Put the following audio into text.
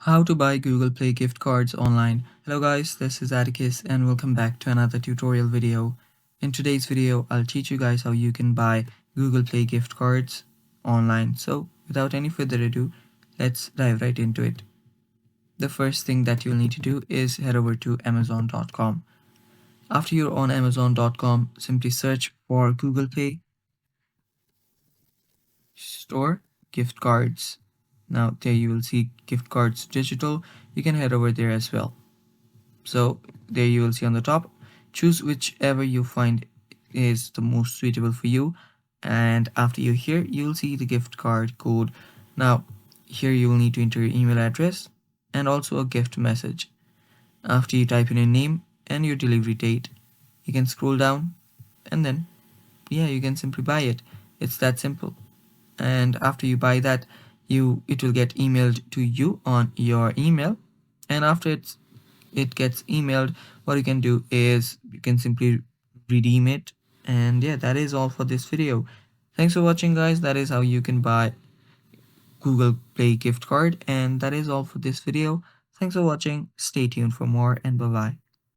How to buy Google Play gift cards online. Hello guys, this is Atticus and welcome back to another tutorial video. In today's video, I'll teach you guys how you can buy Google Play gift cards online. So without any further ado, let's dive right into it. The first thing that you'll need to do is head over to Amazon.com. After you're on Amazon.com, simply search for Google Play Store gift cards. Now there you will see gift cards digital. You can head over there as well. So there you will see on the top, choose whichever you find is the most suitable for you. And after you're here, you'll see the gift card code. Now here you will need to enter your email address and also a gift message. After you type in your name and your delivery date, you can scroll down and then you can simply buy it. It's that simple. And after you buy that, it will get emailed to you on your email. And after it gets emailed, what you can do is you can simply redeem it. And that is all for this video. Thanks for watching guys. That is how you can buy Google Play gift card, and that is all for this video. Thanks for watching. Stay tuned for more, and bye bye.